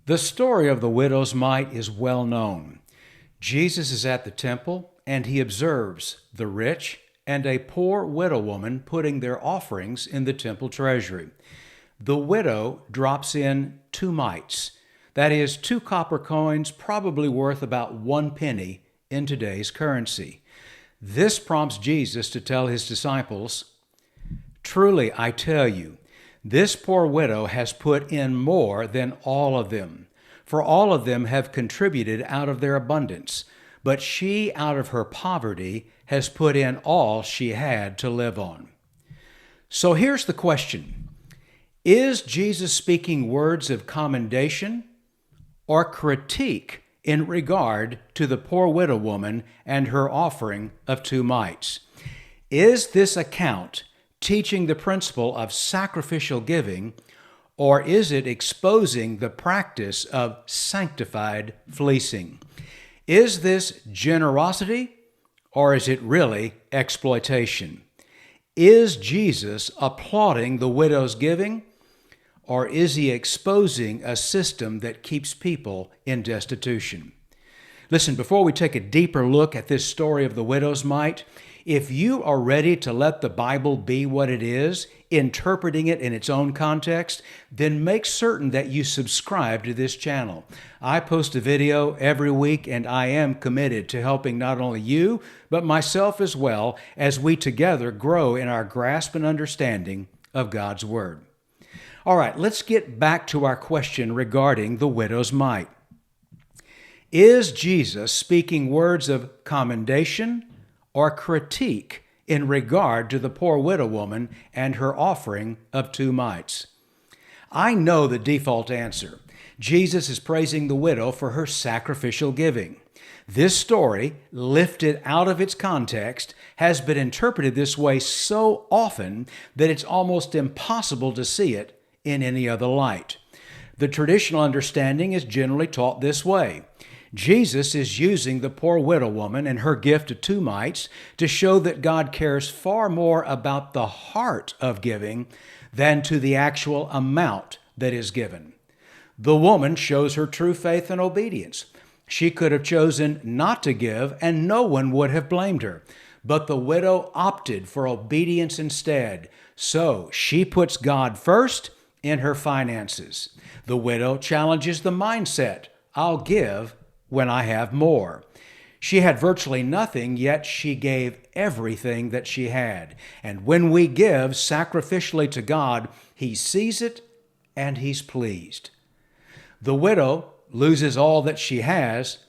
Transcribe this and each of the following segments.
The story of the widow's mite is well known. Jesus is at the temple, and he observes the rich and a poor widow woman putting their offerings in the temple treasury. The widow drops in 2 mites, that is, 2 copper coins, probably worth about 1 penny in today's currency. This prompts Jesus to tell his disciples, "Truly, I tell you, this poor widow has put in more than all of them, for all of them have contributed out of their abundance, but she, out of her poverty, has put in all she had to live on." So here's the question. Is Jesus speaking words of commendation or critique in regard to the poor widow woman and her offering of 2 mites? Is this account teaching the principle of sacrificial giving, or is it exposing the practice of sanctified fleecing? Is this generosity, or is it really exploitation? Is Jesus applauding the widow's giving, or is he exposing a system that keeps people in destitution? Listen, before we take a deeper look at this story of the widow's mite, if you are ready to let the Bible be what it is, interpreting it in its own context, then make certain that you subscribe to this channel. I post a video every week, and I am committed to helping not only you, but myself as well, as we together grow in our grasp and understanding of God's Word. All right, let's get back to our question regarding the widow's mite. Is Jesus speaking words of commendation or critique in regard to the poor widow woman and her offering of 2 mites? I know the default answer. Jesus is praising the widow for her sacrificial giving. This story, lifted out of its context, has been interpreted this way so often that it's almost impossible to see it in any other light. The traditional understanding is generally taught this way. Jesus is using the poor widow woman and her gift of 2 mites to show that God cares far more about the heart of giving than to the actual amount that is given. The woman shows her true faith and obedience. She could have chosen not to give, and no one would have blamed her. But the widow opted for obedience instead. So she puts God first in her finances. The widow challenges the mindset, "I'll give when I have more." She had virtually nothing, yet she gave everything that she had. And when we give sacrificially to God, He sees it and He's pleased. The widow loses all that she has,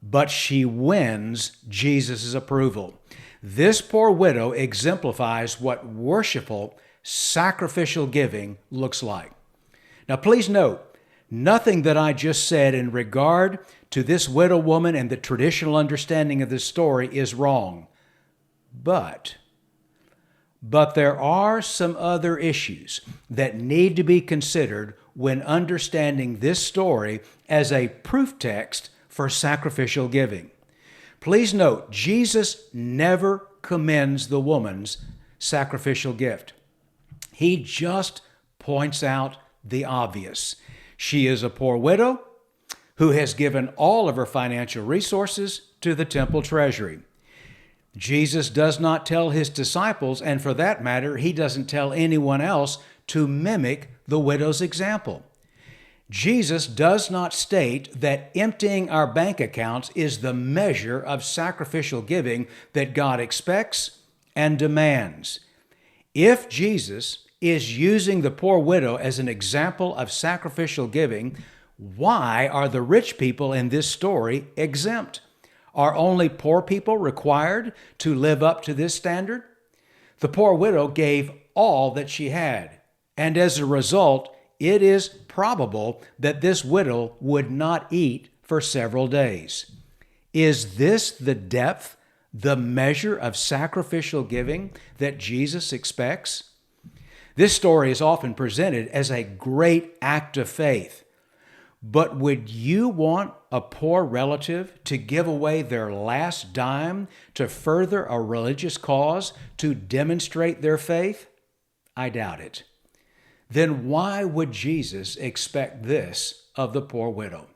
but she wins Jesus' approval. This poor widow exemplifies what worshipful, sacrificial giving looks like. Now, please note, nothing that I just said in regard to this widow woman and the traditional understanding of this story is wrong. But there are some other issues that need to be considered when understanding this story as a proof text for sacrificial giving. Please note, Jesus never commends the woman's sacrificial gift. He just points out the obvious. She is a poor widow who has given all of her financial resources to the temple treasury. Jesus does not tell his disciples, and for that matter, he doesn't tell anyone else, to mimic the widow's example. Jesus does not state that emptying our bank accounts is the measure of sacrificial giving that God expects and demands. If Jesus is using the poor widow as an example of sacrificial giving, why are the rich people in this story exempt? Are only poor people required to live up to this standard? The poor widow gave all that she had, and as a result, it is probable that this widow would not eat for several days. Is this the depth, the measure of sacrificial giving that Jesus expects? This story is often presented as a great act of faith. But would you want a poor relative to give away their last dime to further a religious cause, to demonstrate their faith? I doubt it. Then why would Jesus expect this of the poor widow?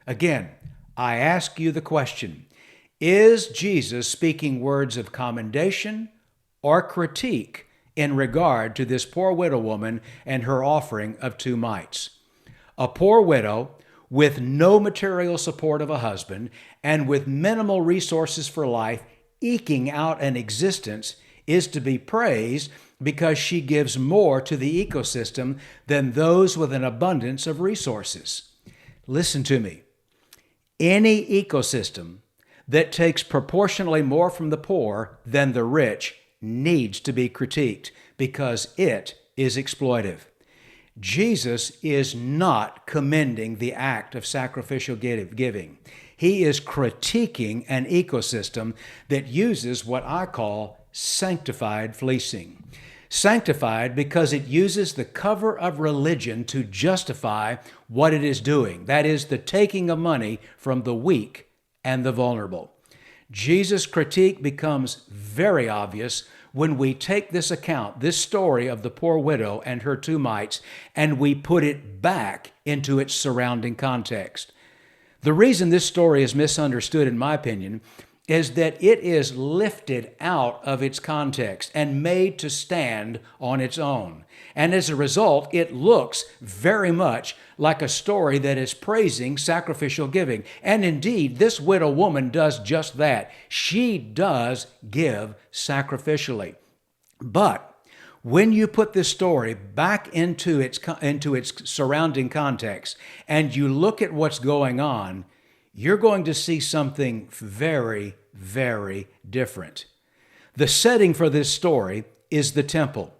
Again, I ask you the question, is Jesus speaking words of commendation or critique in regard to this poor widow woman and her offering of 2 mites? A poor widow with no material support of a husband and with minimal resources for life, eking out an existence, is to be praised because she gives more to the ecosystem than those with an abundance of resources. Listen to me. Any ecosystem that takes proportionally more from the poor than the rich needs to be critiqued because it is exploitive. Jesus is not commending the act of sacrificial giving. He is critiquing an ecosystem that uses what I call sanctified fleecing. Sanctified because it uses the cover of religion to justify what it is doing. That is, the taking of money from the weak and the vulnerable. Jesus' critique becomes very obvious when we take this account, this story of the poor widow and her 2 mites, and we put it back into its surrounding context. The reason this story is misunderstood, in my opinion, is that it is lifted out of its context and made to stand on its own. And as a result, it looks very much like a story that is praising sacrificial giving. And indeed, this widow woman does just that. She does give sacrificially. But when you put this story back into its surrounding context and you look at what's going on, you're going to see something very, very different. The setting for this story is the temple,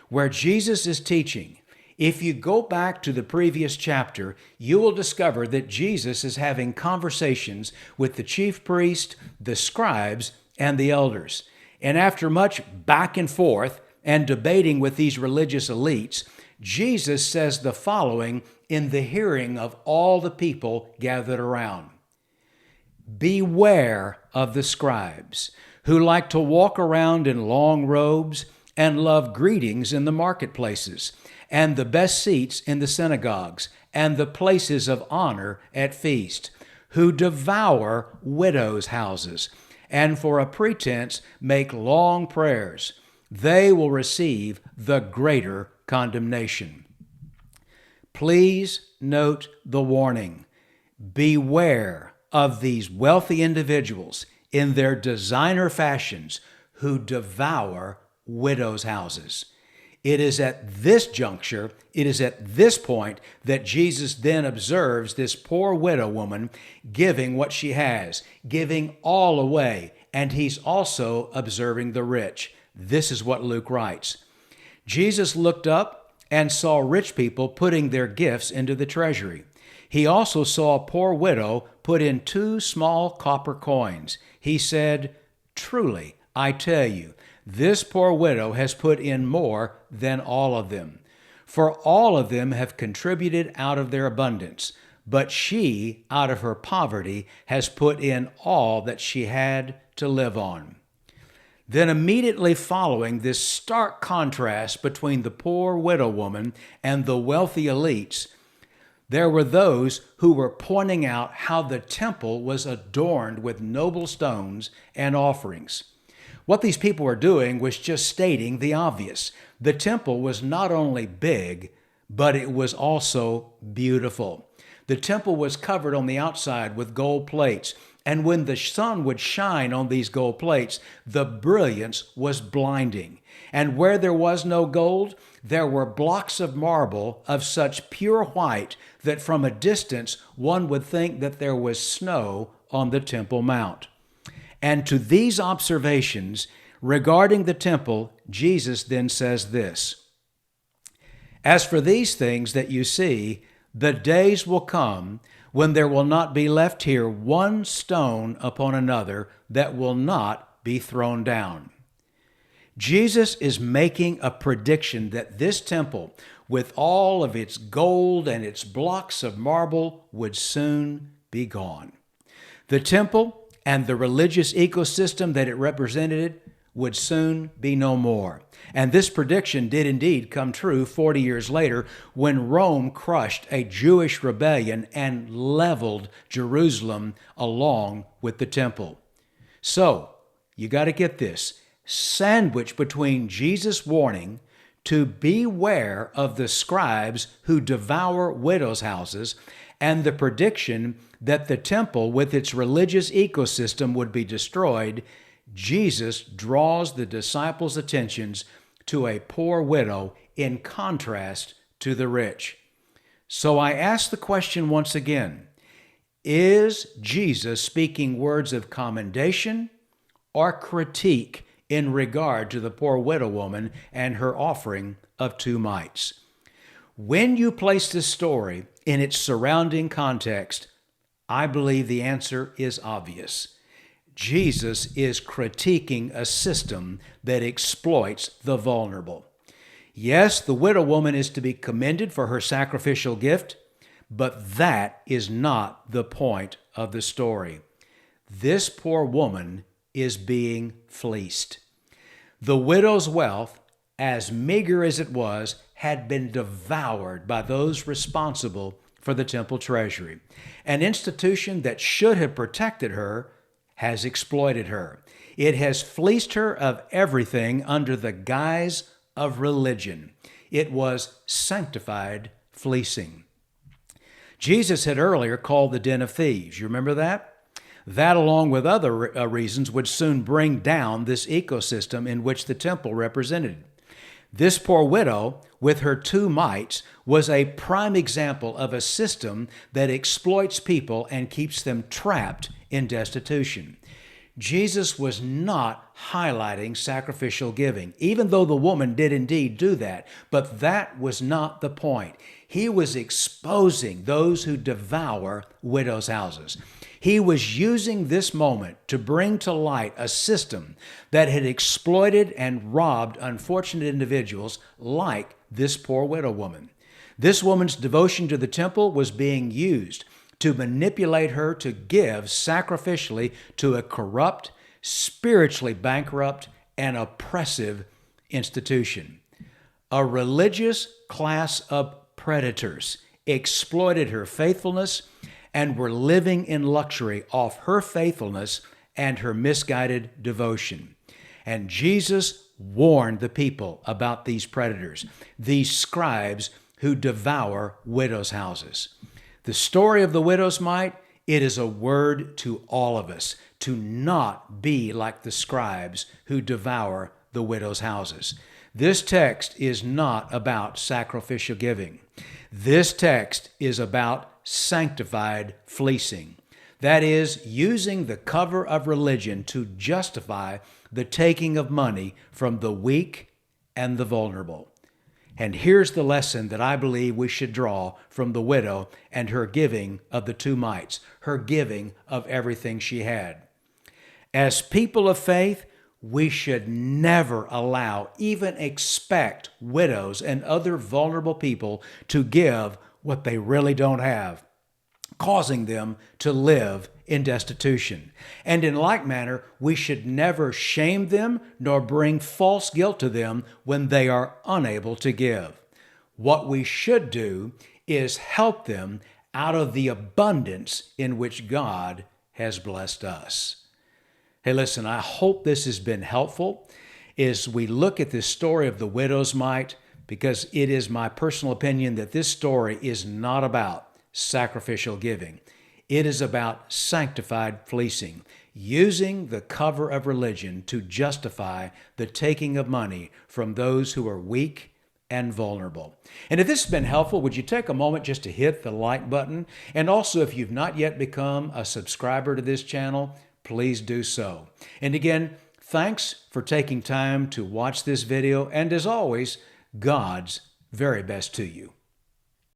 where Jesus is teaching. If you go back to the previous chapter, you will discover that Jesus is having conversations with the chief priest, the scribes, and the elders. And after much back and forth and debating with these religious elites, Jesus says the following in the hearing of all the people gathered around. Beware of the scribes who like to walk around in long robes and love greetings in the marketplaces and the best seats in the synagogues and the places of honor at feast, who devour widows' houses and for a pretense make long prayers. They will receive the greater condemnation. Please note the warning. Beware of these wealthy individuals in their designer fashions who devour widows' houses. It is at this juncture, it is at this point that Jesus then observes this poor widow woman giving what she has, giving all away, and he's also observing the rich. This is what Luke writes. Jesus looked up and saw rich people putting their gifts into the treasury. He also saw a poor widow put in 2 small copper coins. He said, "Truly, I tell you, this poor widow has put in more than all of them. For all of them have contributed out of their abundance, but she, out of her poverty, has put in all that she had to live on." Then immediately following this stark contrast between the poor widow woman and the wealthy elites, there were those who were pointing out how the temple was adorned with noble stones and offerings. What these people were doing was just stating the obvious. The temple was not only big, but it was also beautiful. The temple was covered on the outside with gold plates, and when the sun would shine on these gold plates, the brilliance was blinding. And where there was no gold, there were blocks of marble of such pure white that from a distance one would think that there was snow on the Temple Mount. And to these observations regarding the temple, Jesus then says this, "As for these things that you see, the days will come when there will not be left here one stone upon another that will not be thrown down." Jesus is making a prediction that this temple, with all of its gold and its blocks of marble, would soon be gone. The temple and the religious ecosystem that it represented would soon be no more. And this prediction did indeed come true 40 years later when Rome crushed a Jewish rebellion and leveled Jerusalem along with the temple. So, you got to get this. Sandwiched between Jesus' warning to beware of the scribes who devour widows' houses and the prediction that the temple with its religious ecosystem would be destroyed, Jesus draws the disciples' attentions to a poor widow in contrast to the rich. So I ask the question once again, is Jesus speaking words of commendation or critique in regard to the poor widow woman and her offering of 2 mites? When you place this story in its surrounding context, I believe the answer is obvious. Jesus is critiquing a system that exploits the vulnerable. Yes, the widow woman is to be commended for her sacrificial gift, but that is not the point of the story. This poor woman is being fleeced. The widow's wealth, as meager as it was, had been devoured by those responsible for the temple treasury. An institution that should have protected her has exploited her. It has fleeced her of everything under the guise of religion. It was sanctified fleecing. Jesus had earlier called the den of thieves. You remember that? That, along with other reasons, would soon bring down this ecosystem in which the temple represented. This poor widow, with her 2 mites, was a prime example of a system that exploits people and keeps them trapped in destitution. Jesus was not highlighting sacrificial giving, even though the woman did indeed do that, but that was not the point. He was exposing those who devour widows' houses. He was using this moment to bring to light a system that had exploited and robbed unfortunate individuals like this poor widow woman. This woman's devotion to the temple was being used to manipulate her to give sacrificially to a corrupt, spiritually bankrupt, and oppressive institution. A religious class of predators exploited her faithfulness and were living in luxury off her faithfulness and her misguided devotion. And Jesus warned the people about these predators, these scribes who devour widows' houses. The story of the widow's mite, it is a word to all of us to not be like the scribes who devour the widow's houses. This text is not about sacrificial giving. This text is about sanctified fleecing. That is, using the cover of religion to justify the taking of money from the weak and the vulnerable. And here's the lesson that I believe we should draw from the widow and her giving of the 2 mites, her giving of everything she had. As people of faith, we should never allow, even expect, widows and other vulnerable people to give what they really don't have, causing them to live in destitution. And in like manner, we should never shame them nor bring false guilt to them when they are unable to give. What we should do is help them out of the abundance in which God has blessed us. Hey, listen, I hope this has been helpful as we look at this story of the widow's mite, because it is my personal opinion that this story is not about sacrificial giving. It is about sanctified fleecing, using the cover of religion to justify the taking of money from those who are weak and vulnerable. And if this has been helpful, would you take a moment just to hit the like button? And also, if you've not yet become a subscriber to this channel, please do so. And again, thanks for taking time to watch this video, and as always, God's very best to you.